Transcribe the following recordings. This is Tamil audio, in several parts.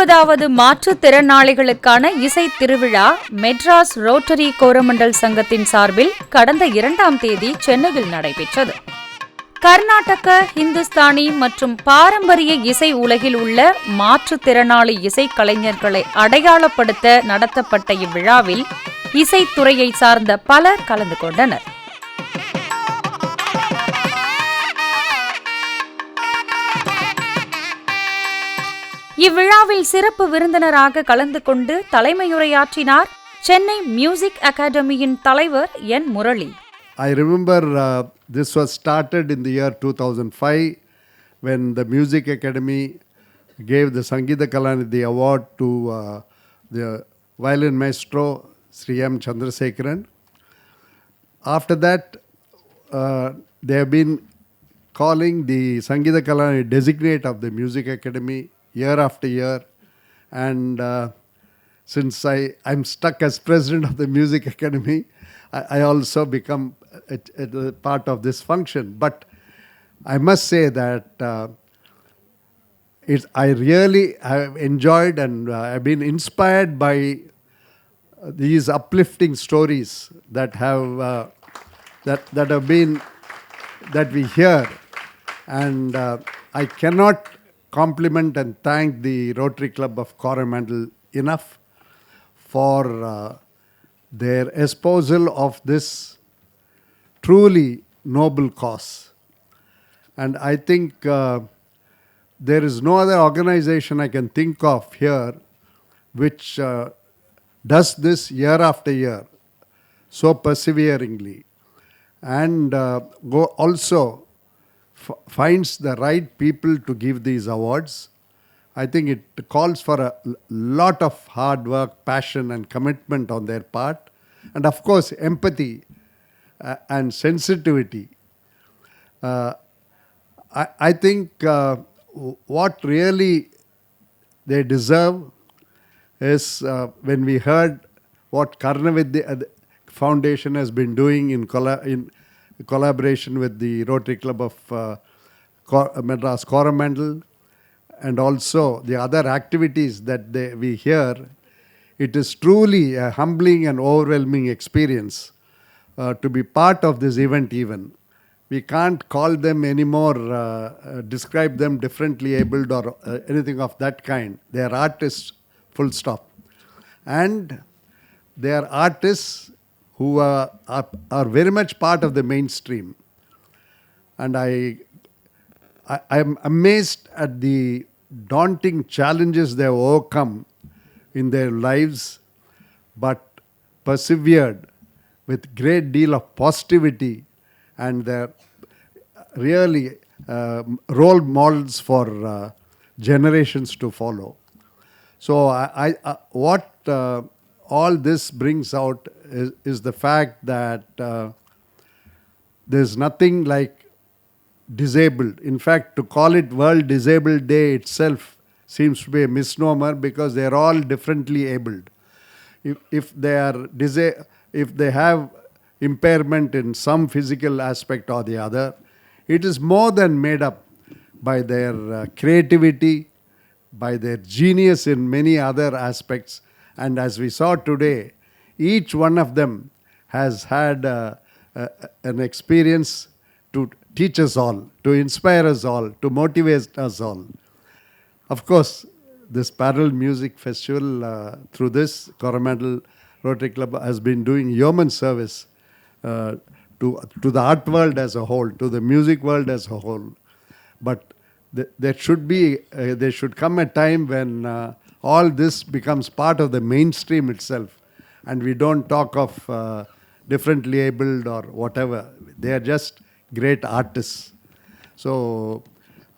20வது மாற்றுத்திறனாளிகளுக்கான இசை திருவிழா மெட்ராஸ் ரோட்டரி கோரமண்டல் சங்கத்தின் சார்பில் கடந்த 2ஆம் தேதி சென்னையில் நடைபெற்றது. கர்நாடக, இந்துஸ்தானி மற்றும் பாரம்பரிய இசை உலகில் உள்ள மாற்றுத்திறனாளி இசைக்கலைஞர்களை அடையாளப்படுத்த நடத்தப்பட்ட இவ்விழாவில் இசைத்துறையை சார்ந்த பலர் கலந்து கொண்டனர். இவ்விழாவில் சிறப்பு விருந்தினராக கலந்து கொண்டு தலைமையுரையாற்றினார் சென்னை மியூசிக் அகாடமியின் தலைவர் என். Murali. I remember this was started in the year 2005 when the Music Academy gave the Sangeeta Kalanidhi Award to the violin maestro Sri M. Chandrasekharan. After that, they have been calling the Sangeeta Kalanidhi designate of the Music Academy year after year, and since I'm stuck as president of the Music Academy, I also become a part of this function. But I must say that I really have enjoyed and I've been inspired by these uplifting stories that have been that we hear, and I cannot compliment and thank the Rotary Club of Coromandel enough for their espousal of this truly noble cause. And I think there is no other organization I can think of here which does this year after year so perseveringly, and also finds the right people to give these awards. I think it calls for a lot of hard work, passion and commitment on their part, and of course empathy and sensitivity. I think what really they deserve is when we heard what Karnavidya Foundation has been doing in collaboration with the Rotary Club of Madras Coromandel, and also the other activities that we hear. It is truly a humbling and overwhelming experience to be part of this event even. We can't call them anymore, describe them differently abled or anything of that kind. They are artists, full stop. And they are artists who are very much part of the mainstream. And I am amazed at the daunting challenges they have overcome in their lives, but persevered with great deal of positivity, and they're really role models for generations to follow. So what all this brings out is the fact that there's nothing like disabled. In fact, to call it World Disabled Day itself seems to be a misnomer, because they're all differently abled. If they have impairment in some physical aspect or the other, it is more than made up by their creativity, by their genius in many other aspects. And as we saw today, each one of them has had an experience to teach us all, to inspire us all, to motivate us all. Of course, this Parallel Music Festival, through this Coromandel Rotary Club has been doing yeoman service to the art world as a whole, to the music world as a whole. But there should come a time when all this becomes part of the mainstream itself, and we don't talk of differently abled or whatever. They are just great artists. So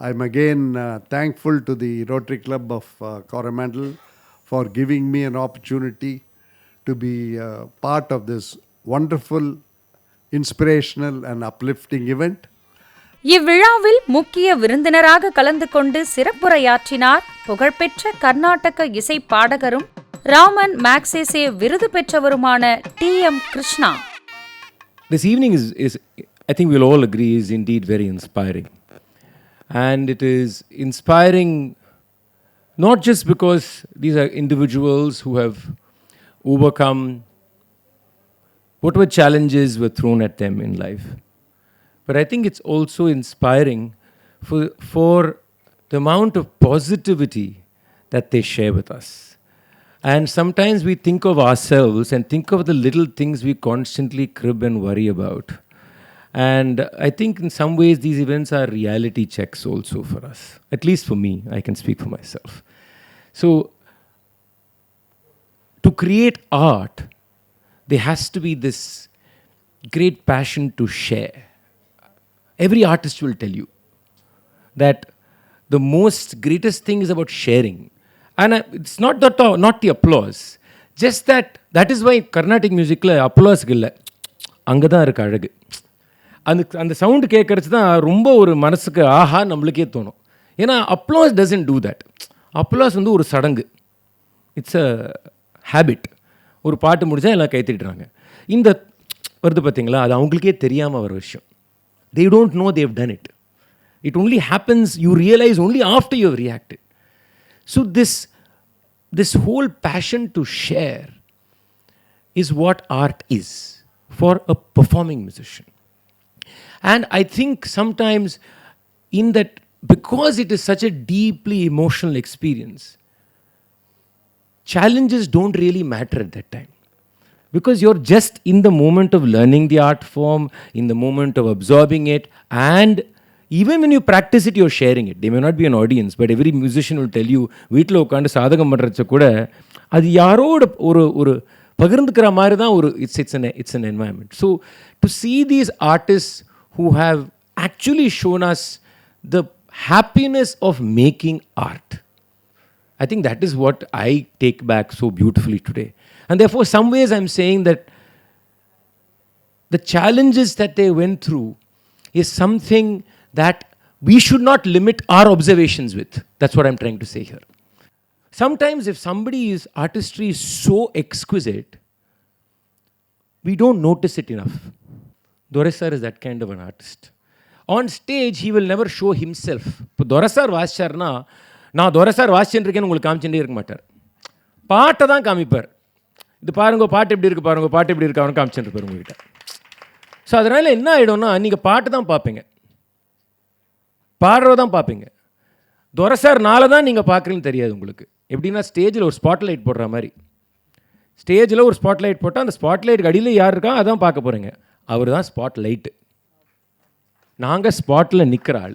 I'm again thankful to the Rotary Club of Coromandel for giving me an opportunity to be part of this wonderful, inspirational and uplifting event. இவ்விழாவில் முக்கிய விருந்தினராக கலந்து கொண்டு சிறப்புரையாற்றினார் புகழ்பெற்ற கர்நாடக இசை பாடகரும் ராமன் மேக்சேசே விருது பெற்றவருமான T.M. Krishna. This evening is I think we'll all agree, is indeed very inspiring. And it is inspiring Not just because these are individuals who have overcome whatever challenges were thrown at them in life, but I think it's also inspiring for the amount of positivity that they share with us. And sometimes we think of ourselves and think of the little things we constantly crib and worry about. And I think in some ways these events are reality checks also for us. At least for me, I can speak for myself. So, to create art, there has to be this great passion to share. Every artist will tell you that the most greatest thing is about sharing. And it's not the applause. Just that is why Carnatic music applause இல்லை, அங்கே தான் இருக்கு அழகு. அந்த சவுண்டு கேட்கறது தான் ரொம்ப ஒரு மனசுக்கு ஆஹா நம்மளுக்கே தோணும். ஏன்னா applause doesn't do that. Applause வந்து ஒரு சடங்கு, இட்ஸ் அ ஹேபிட். ஒரு பாட்டு முடிச்சா எல்லாம் கைத்திட்டுறாங்க. இந்த வருது பார்த்தீங்களா, அது அவங்களுக்கே தெரியாமல் வர விஷயம். They don't know they've done it. It only happens, you realize only after you've reacted. So this whole passion to share is what art is for a performing musician. And I think sometimes in that, because it is such a deeply emotional experience, challenges don't really matter at that time. Because you're just in the moment of learning the art form, in the moment of absorbing it, and even when you practice it, you're sharing it. There may not be an audience, but every musician will tell you, வீட்டில் உட்காந்து சாதகம் பண்ணுறச்ச கூட அது யாரோட ஒரு பகிர்ந்துக்கிற மாதிரி தான் ஒரு it's an environment. So to see these artists who have actually shown us the happiness of making art, I think that is what I take back so beautifully today. And therefore, some ways I'm saying that the challenges that they went through is something that we should not limit our observations with. That's what I'm trying to say here. Sometimes if somebody's artistry is so exquisite, we don't notice it enough. Doresar is that kind of an artist. On stage, he will never show himself. இப்போ Doresar வாசிச்சார்னா, நான் Doresar வாசிச்சுட்டு இருக்கேன்னு உங்களுக்கு காமிச்சுட்டே இருக்க மாட்டார். பாட்டை தான் காமிப்பார். இது பாருங்க, பாட்டு எப்படி இருக்குது பாருங்க, பாட்டு எப்படி இருக்கு அவனுக்கு காமிச்சுட்டு இருப்பார் உங்ககிட்ட. ஸோ அதனால் என்ன ஆகிடும்னா, நீங்கள் பாட்டு தான் பார்ப்பீங்க, பாடுறத தான் பார்ப்பீங்க. Doresarனால தான் நீங்கள் பார்க்குறீங்கன்னு தெரியாது உங்களுக்கு. எப்படின்னா ஸ்டேஜில் ஒரு ஸ்பாட்லைட் போடுற மாதிரி. ஸ்டேஜில் ஒரு ஸ்பாட்லைட் போட்டால் அந்த ஸ்பாட்லைட்டுக்கு அடியில் யார் இருக்கா அதான் பார்க்க போகிறீங்க. அவர் தான் ஸ்பாட்லைட்டு, நாங்கள் ஸ்பாட்டில் நிற்கிற ஆள்.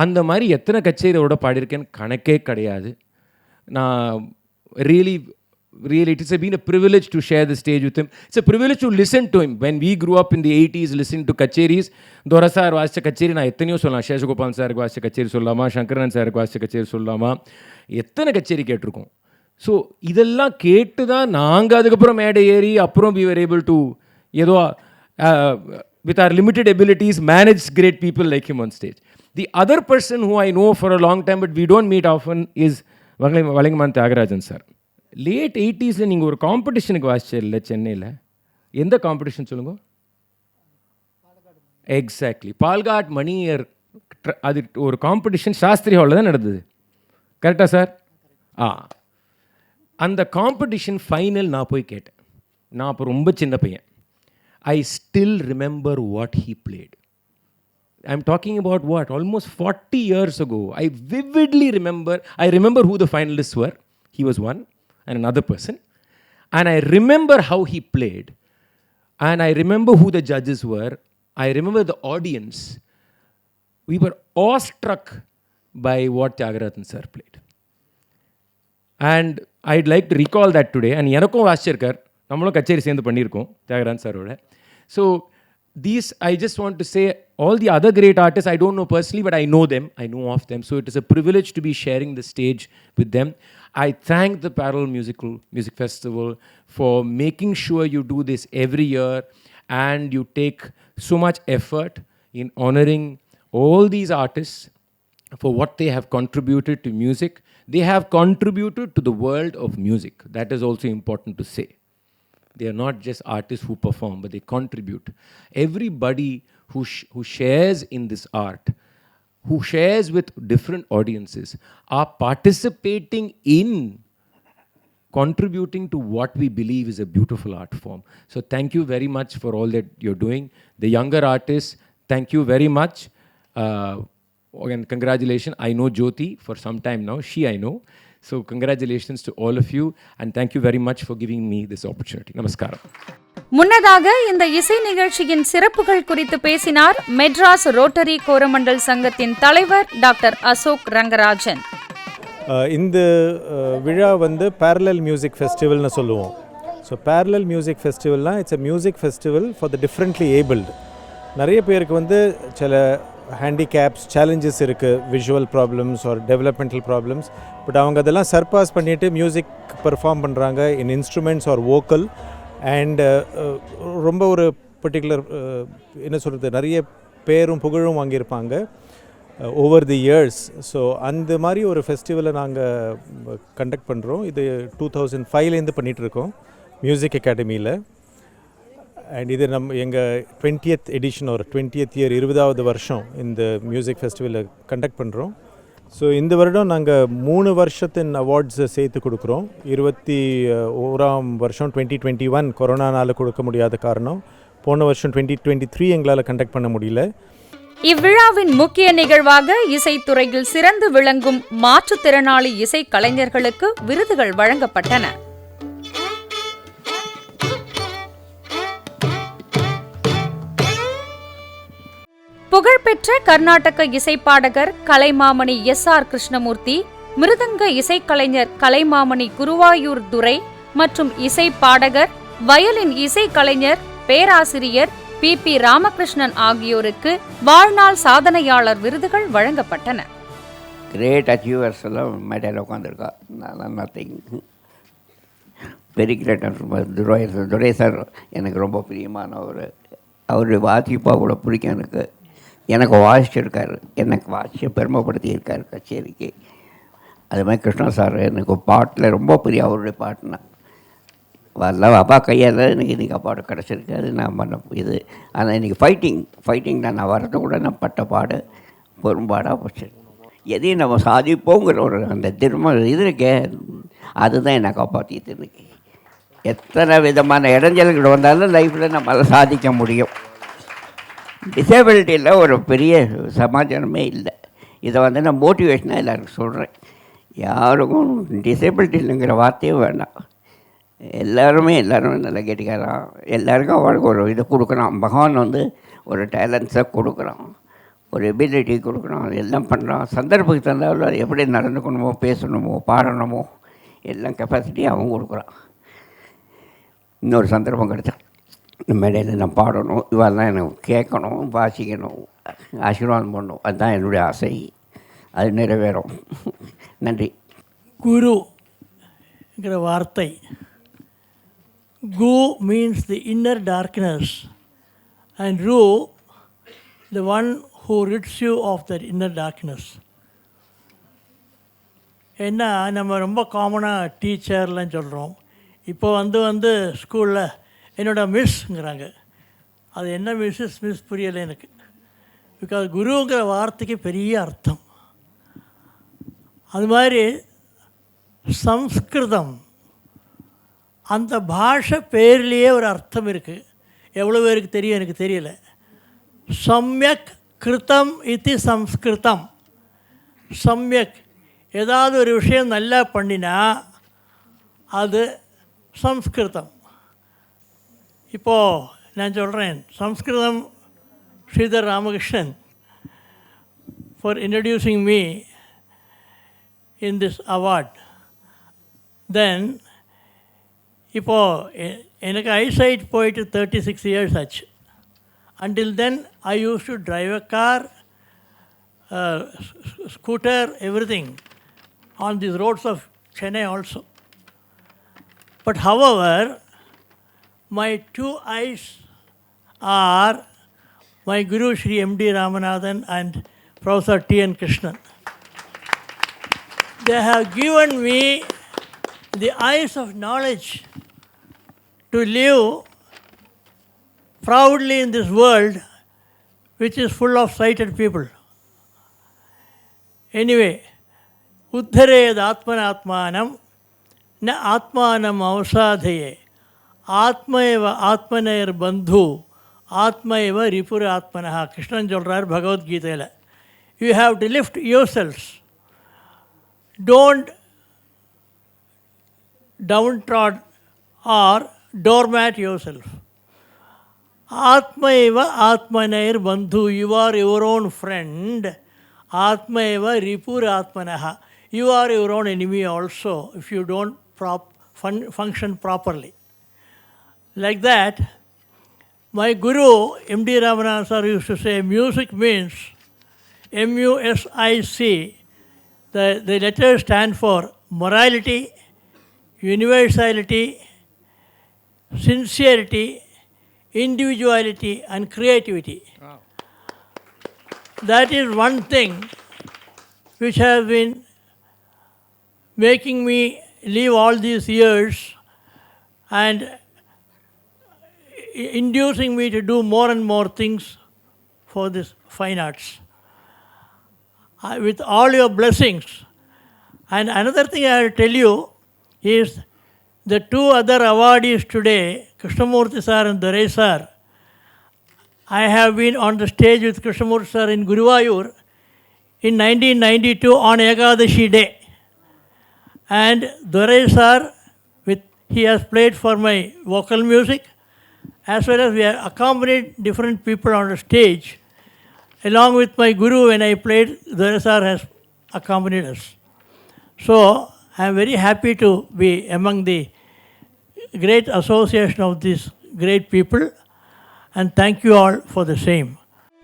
அந்த மாதிரி எத்தனை கச்சேரியோட பாடியிருக்கேன்னு கணக்கே கிடையாது. நான் really it has been a privilege to share the stage with him. It's a privilege to listen to him. When we grew up in the 80s listening to kacheris, Doresar வாசிச்ச கச்சேரி நான் எத்தனையோ சொல்லலாம். சேஷகோபால் சாருக்கு வாசிச்ச கச்சேரி சொல்லலாமா, சங்கரன் சாருக்கு வாசிச்ச கச்சேரி சொல்லலாமா, எத்தனை கச்சேரி கேட்டிருக்கோம். ஸோ இதெல்லாம் கேட்டு தான் நாங்கள் அதுக்கப்புறம் மேடை ஏறி அப்புறம் we were able to ஏதோ with our limited abilities manage great people like him on stage. The other person who I know for a long time but we don't meet often is வலைங்கமான் தியாகராஜன் சார். லேட் 80s நீங்கள் ஒரு காம்படிஷனுக்கு வாசிச்சிடல சென்னையில். எந்த காம்படிஷன் சொல்லுங்க? எக்ஸாக்ட்லி, பால்காட் மணியர். அது ஒரு காம்படிஷன் சாஸ்திரி ஹாலில் தான் நடந்தது. கரெக்டாக சார்? அந்த காம்படிஷன் ஃபைனல் நான் போய் கேட்டேன். நான் அப்போ ரொம்ப சின்ன பையன். I still remember what he played. I'm talking about what? Almost 40 years ago. I vividly remember. I remember who the finalists were. He was one and another person. And I remember how he played. And I remember who the judges were. I remember the audience. We were awestruck by what Tyagarajan sir played. And I'd like to recall that today. And எனக்கும் வாசிச்சிருக்கார், நம்மளும் கச்சேரி சேர்ந்து பண்ணியிருக்கோம் தியாகராஜன் சாரோட. So these, I just want to say, all the other great artists I don't know personally, but I know them, I know of them. So it is a privilege to be sharing the stage with them. I thank the Parallel Music Festival for making sure you do this every year and you take so much effort in honoring all these artists for what they have contributed to music. They have contributed to the world of music. That is also important to say. They are not just artists who perform, but they contribute. Everybody who shares in this art who shares with different audiences are participating in contributing to what we believe is a beautiful art form. So thank you very much for all that you're doing. The younger artists, thank you very much. Again, congratulations. I know Jyoti for some time now. I know. So congratulations to all of you, and thank you very much for giving me this opportunity. Namaskaram. முன்னதாக இந்த இசை நிகழ்ச்சியின் சிறப்புகள் குறித்து பேசினார் மெட்ராஸ் ரோட்டரி கோரமண்டல் சங்கத்தின் தலைவர் டாக்டர் அசோக் ரங்கராஜன். இந்த விழா வந்து பேரலல் மியூசிக் ஃபெஸ்டிவல்னு சொல்லுவோம். ஸோ பேரலல் மியூசிக் ஃபெஸ்டிவல்னால் it's a music festival for the differently abled. நிறைய பேருக்கு வந்து சில ஹேண்டிகேப்ஸ், சேலஞ்சஸ் இருக்குது, visual problems or developmental problems. But அவங்க அதெல்லாம் சர்பாஸ் பண்ணிவிட்டு மியூசிக் பெர்ஃபார்ம் பண்ணுறாங்க in instruments or vocal. And ரொம்ப ஒரு பர்டிகுலர் என்ன சொல்கிறது, நிறைய பேரும் புகழும் வாங்கியிருப்பாங்க ஓவர் தி இயர்ஸ். ஸோ அந்த மாதிரி ஒரு ஃபெஸ்டிவலை நாங்கள் கண்டக்ட் பண்ணுறோம். இது 2005லேருந்து பண்ணிகிட்ருக்கோம் மியூசிக் அகாடமியில். அண்ட் இது எங்கள் 20th எடிஷன் ஒரு 20th இயர், 20வது வருஷம் இந்த மியூசிக் ஃபெஸ்டிவலை கண்டக்ட் பண்ணுறோம். ஸோ இந்த வருடம் நாங்கள் 3 வருஷத்தின் அவார்ட்ஸை சேர்த்து கொடுக்குறோம். 21ஆம் வருஷம் 2021 கொரோனானால் கொடுக்க முடியாத காரணம், போன வருஷம் 2023 எங்களால் கண்டக்ட் பண்ண முடியல. இவ்விழாவின் முக்கிய நிகழ்வாக இசைத்துறையில் சிறந்து விளங்கும் மாற்றுத்திறனாளி இசை கலைஞர்களுக்கு விருதுகள் வழங்கப்பட்டன. புகழ்பெற்ற கர்நாடக இசைப்பாடகர் கலைமாமணி SR கிருஷ்ணமூர்த்தி, மிருதங்க இசைக்கலைஞர் கலைமாமணி குருவாயூர் துரை மற்றும் இசைப்பாடகர், வயலின் இசைக்கலைஞர் பேராசிரியர் PP ராமகிருஷ்ணன் ஆகியோருக்கு வாழ்நாள் சாதனையாளர் விருதுகள் வழங்கப்பட்டன. கிரேட் அச்சீவர்ஸ் எல்லாம் மேடையில் உட்காந்துருக்கா. நான் நத்திங் வெரி கிரேட். துரை சார் எனக்கு ரொம்ப பிரியமான அவருடைய வாசிப்பாக கூட பிடிக்கும். எனக்கு வாசிச்சிருக்காரு, எனக்கு வாசிச்சு பெருமைப்படுத்தியிருக்காரு கச்சேரிக்கு. அது மாதிரி கிருஷ்ணா சார் எனக்கு பாட்டில் ரொம்ப பிரியம். அவருடைய பாட்டுனா வரல அப்பா கையால் எனக்கு இன்றைக்கி அப்பாடு கிடச்சிருக்கு. அது நான் பண்ண இது. ஆனால் இன்றைக்கி ஃபைட்டிங் தான் நான் வரது கூட நான் பட்ட பாடு பெரும்பாடாக போச்சு. எதையும் நம்ம சாதிப்போங்கிற ஒரு அந்த இது இருக்கே, அதுதான் என்னை காப்பாற்றிட்டு இன்றைக்கி. எத்தனை விதமான இடைஞ்சல்கள் வந்தாலும் லைஃப்பில் நம்ம அதை சாதிக்க முடியும். டிசேபிலிட்டியில் ஒரு பெரிய சமாச்சாரமே இல்லை. இதை வந்து நான் மோட்டிவேஷனாக எல்லாருக்கும் சொல்கிறேன். யாருக்கும் டிசேபிலிட்டி இல்லைங்கிற வார்த்தையும் வேண்டாம். எல்லாருமே நல்லா கேட்டுக்கிறான். எல்லாருக்கும் அவனுக்கு ஒரு இது கொடுக்குறான். பகவான் வந்து ஒரு டேலண்ட்ஸை கொடுக்குறான், ஒரு எபிலிட்டி கொடுக்குறான், எல்லாம் பண்ணுறான். சந்தர்ப்பத்துக்கு தந்தாலும் அது எப்படி நடந்துக்கணுமோ, பேசணுமோ, பாடணுமோ எல்லாம் கெப்பாசிட்டி அவன் கொடுக்குறான். இன்னொரு சந்தர்ப்பம் கிடைச்சா மேடையில் நான் பாடணும், இவெல்லாம் எனக்கு கேட்கணும், வாசிக்கணும், ஆசீர்வாதம் பண்ணணும். அதுதான் என்னுடைய ஆசை. அது நிறைவேறும். நன்றி. குருங்கிற வார்த்தை, கு means the inner darkness and ரு the one who rids you of that inner darkness. ஏன்னா நம்ம ரொம்ப காமனாக டீச்சர்லாம் சொல்கிறோம். இப்போ வந்து ஸ்கூலில் என்னோடய மிஸ்ங்கிறாங்க. அது என்ன மிஸ் புரியலை எனக்கு. பிகாஸ் குருங்கிற வார்த்தைக்கு பெரிய அர்த்தம். அது மாதிரி சம்ஸ்கிருதம், அந்த பாஷை பேர்லேயே ஒரு அர்த்தம் இருக்குது. எவ்வளோ பேருக்கு தெரியும் எனக்கு தெரியல. சம்யக் கிருத்தம் இது சம்ஸ்கிருதம். சம்யக், ஏதாவது ஒரு விஷயம் நல்லா பண்ணினா அது சம்ஸ்கிருதம். இப்போது நான் சொல்கிறேன், Sanskrit Sridhar Ramakrishnan for introducing me in this award. Then இப்போது எனக்கு ஐசைட் போயிட்டு 36 years ஆச்சு. Until then I used to drive a car, scooter, everything on these roads of Chennai also. But however, my two eyes are my Guru Shri M.D. Ramanathan and Professor T.N. Krishnan. They have given me the eyes of knowledge to live proudly in this world which is full of sighted people. Anyway, uddhared atmanatmanam na atmanam avsadhaye ஆத்ம ஏவ ஆத்மனையர் பந்து ஆத்ம ஏவ ரிபுர ஆத்மனஹா. கிருஷ்ணன் சொல்கிறார் பகவத்கீதையில், you have to lift your self, don't down trod or doormat your self. ஆத்ம ஏவ ஆத்மனையர் பந்து, you are your own friend. ஆத்ம ஏவ ரிபுர ஆத்மனஹா, you are your own enemy also if you don't function properly. Like that, my guru, M.D. Ramanathan sir, used to say, music means M-U-S-I-C. The letters stand for morality, universality, sincerity, individuality, and creativity. Wow. That is one thing which has been making me live all these years and inducing me to do more and more things for this fine arts. With all your blessings. And another thing I will tell you is the two other awardees today, Krishnamurti sir and Durai sir. I have been on the stage with Krishnamurti sir in Guruvayur in 1992 on Ekadashi Day. And Durai sir, he has played for my vocal music, as well as we have accompanied different people on the stage. Along with my guru, when I played, Durai sir has accompanied us. So, I am very happy to be among the great association of these great people, and thank you all for the same.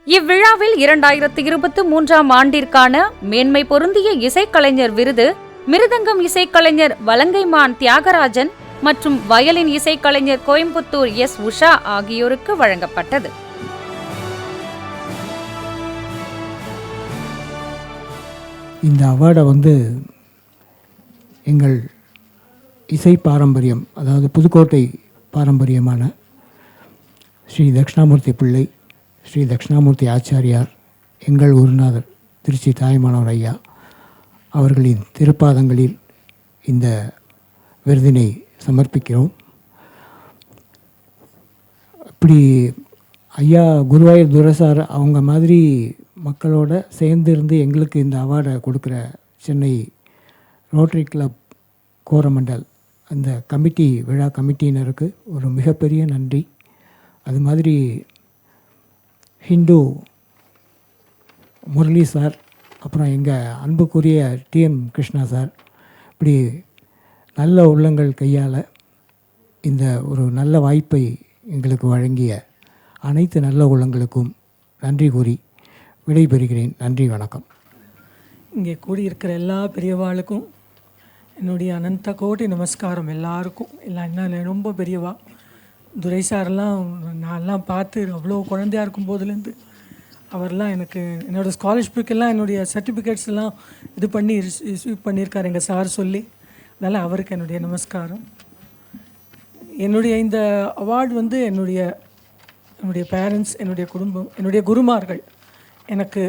இவ்விழாவில் 2023 ஆண்டிற்கான மேன்மை பொருந்திய இசைக்கலைஞர் விருது மிருதங்கம் இசைக்கலைஞர் வலங்கைமான் தியாகராஜன் மற்றும் வயலின் இசைக்கலைஞர் கோயம்புத்தூர் எஸ். உஷா ஆகியோருக்கு வழங்கப்பட்டது. இந்த அவார்டை எங்கள் இசை பாரம்பரியம், அதாவது புதுக்கோட்டை பாரம்பரியமான ஸ்ரீ தட்சிணாமூர்த்தி பிள்ளை, ஸ்ரீ தட்சிணாமூர்த்தி ஆச்சாரியார், எங்கள் குருநாதர் திருச்சி தாய்மானவர் ஐயா அவர்களின் திருப்பாதங்களில் இந்த விருதினை சமர்ப்பிக்கிறோம். இப்படி ஐயா குருவாயூர் துரைசார் அவங்க மாதிரி மக்களோட சேர்ந்து இருந்து எங்களுக்கு இந்த அவார்டை கொடுக்குற சென்னை ரோட்டரி கிளப் கோரமண்டல் அந்த கமிட்டி, விழா கமிட்டியினருக்கு ஒரு மிகப்பெரிய நன்றி. அது மாதிரி ஹிந்து முரளி சார், அப்புறம் எங்கள் அன்புக்குரிய டிஎம் கிருஷ்ணா சார், இப்படி நல்ல உள்ளங்கள் கையால் இந்த ஒரு நல்ல வாய்ப்பை எங்களுக்கு வழங்கிய அனைத்து நல்ல உள்ளங்களுக்கும் நன்றி கூறி விடைபெறுகிறேன். நன்றி, வணக்கம். இங்கே கூடியிருக்கிற எல்லா பெரியவாளுக்கும் என்னுடைய அனந்த கோடி நமஸ்காரம். எல்லாருக்கும் என்ன ரொம்ப பெரியவா துரை சாரெல்லாம் நான்லாம் பார்த்து அவ்வளோ குழந்தையாக இருக்கும் போதுலேருந்து அவர்லாம் எனக்கு என்னோடய ஸ்காலர்ஷிப்புக்கெல்லாம் என்னுடைய சர்டிஃபிகேட்ஸ் எல்லாம் இது பண்ணி ரிசீவ் பண்ணியிருக்கார் எங்கள் சார் சொல்லி. அதனால் அவருக்கு என்னுடைய நமஸ்காரம். என்னுடைய இந்த அவார்டு என்னுடைய பேரண்ட்ஸ், என்னுடைய குடும்பம், என்னுடைய குருமார்கள். எனக்கு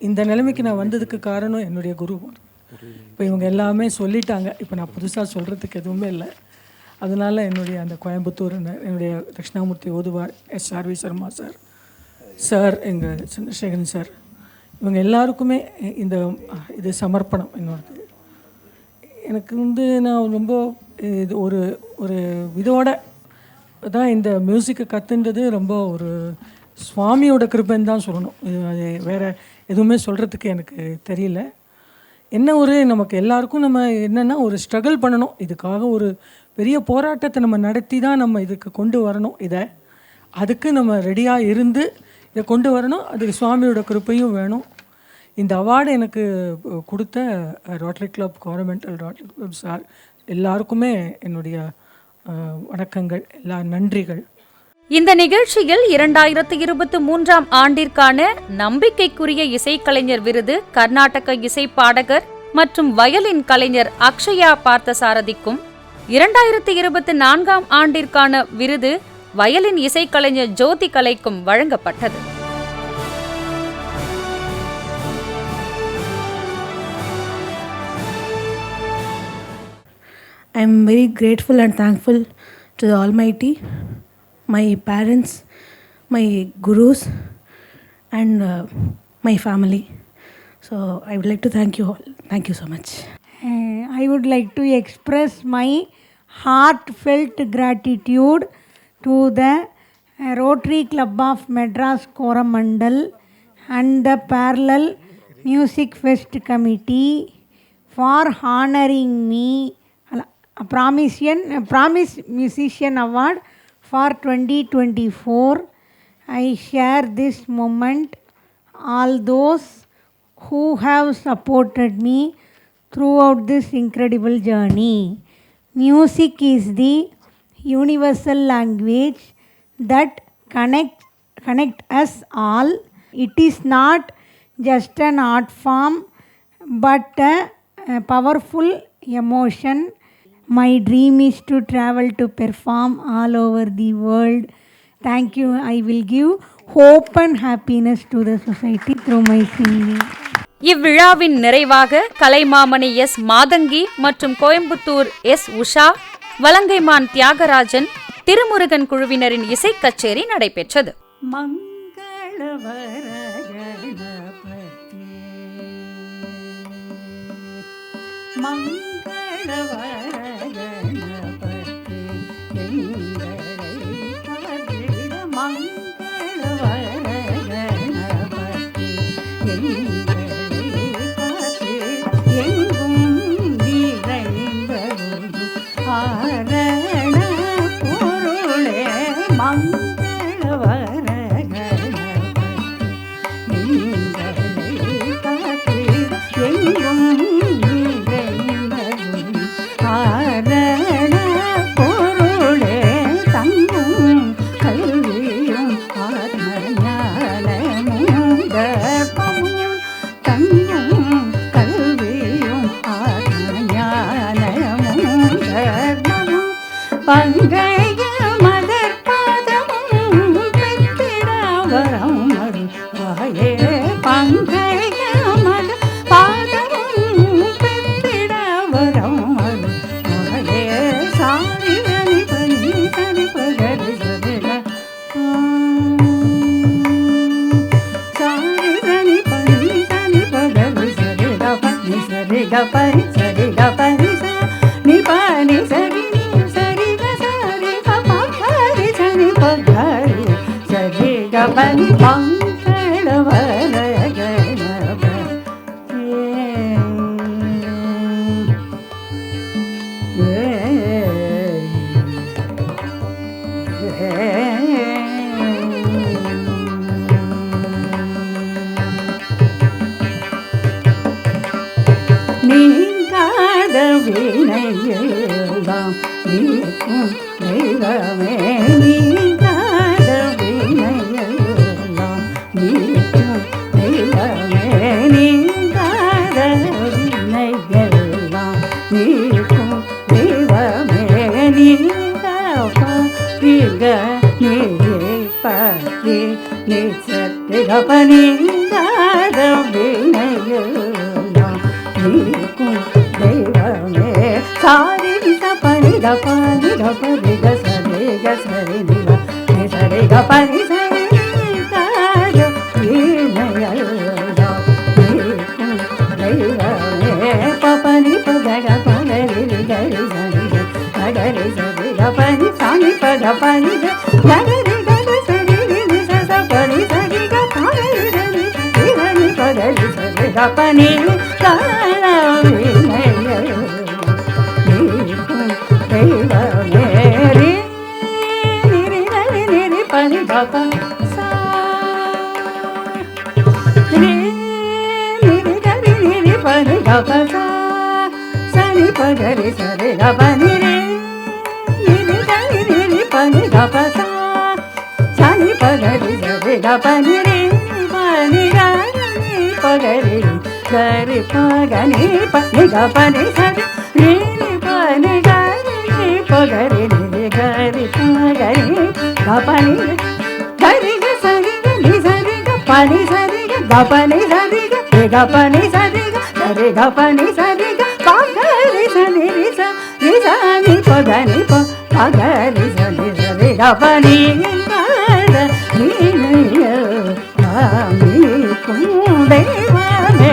இந்த நிலைமைக்கு நான் வந்ததுக்கு காரணம் என்னுடைய குருமார். இப்போ இவங்க எல்லாமே சொல்லிட்டாங்க, இப்போ நான் புதுசாக சொல்கிறதுக்கு எதுவுமே இல்லை. அதனால் என்னுடைய அந்த கோயம்புத்தூர், என்னுடைய தட்சிணாமூர்த்தி ஓதுவார் எஸ்.ஆர்.வி. சர்மா சார், சார் எங்கள் சந்திரசேகரன் சார், இவங்க எல்லாருக்குமே இது சமர்ப்பணம். என்னோடது எனக்கு நான் ரொம்ப இது ஒரு இதோட தான் இந்த மியூசிக்கை கற்றுன்றது ரொம்ப ஒரு சுவாமியோட கிருபைன்னு தான் சொல்லணும். அது வேறு எதுவுமே சொல்கிறதுக்கு எனக்கு தெரியல. நமக்கு எல்லாருக்கும் நம்ம என்னென்னா ஒரு ஸ்ட்ரகிள் பண்ணணும். இதுக்காக ஒரு பெரிய போராட்டத்தை நம்ம நடத்தி தான் நம்ம இதுக்கு கொண்டு வரணும். அதுக்கு நம்ம ரெடியாக இருந்து இதை கொண்டு வரணும். அதுக்கு சுவாமியோட கிருப்பையும் வேணும். இந்த அவார்டு எனக்கு கொடுத்த rotary club, governmental rotary club sir எல்லாருக்குமே என்னுடைய வணக்கங்கள், எல்லா நன்றிகள். இந்த நிகழ்ச்சியில் 2023 ஆண்டிற்கான நம்பிக்கைக்குரிய இசைக்கலைஞர் விருது கர்நாடக இசை பாடகர் மற்றும் வயலின் கலைஞர் அக்ஷயா பார்த்தசாரதிக்கும், 2024 ஆண்டிற்கான விருது வயலின் இசைக்கலைஞர் ஜோதி கலைக்கும் வழங்கப்பட்டது. I am very grateful and thankful to the Almighty, my parents, my gurus, and my family. So I would like to thank you all. Thank you so much. I would like to express my heartfelt gratitude to the Rotary Club of Madras Coromandel and the Parallel Music Fest Committee for honoring me a Promise Musician Award for 2024. I share this moment all those who have supported me throughout this incredible journey. Music is the universal language that connect us all. It is not just an art form but a powerful emotion. My dream is to travel to perform all over the world. Thank you. I will give hope and happiness to the society through my singing. இவ்விழாவின் நிறைவாக கலைமாமணி எஸ் மாதங்கி மற்றும் கோயம்புத்தூர் எஸ் உஷா, வலங்கைமான் தியாகராஜன், திருமுருகன் குழுவினரின் இசைக் கச்சேரி நடைபெற்றது. ரிசனி பதனி பகரி சரி சரி கபனி நீனைய சாமி குந்தேவனே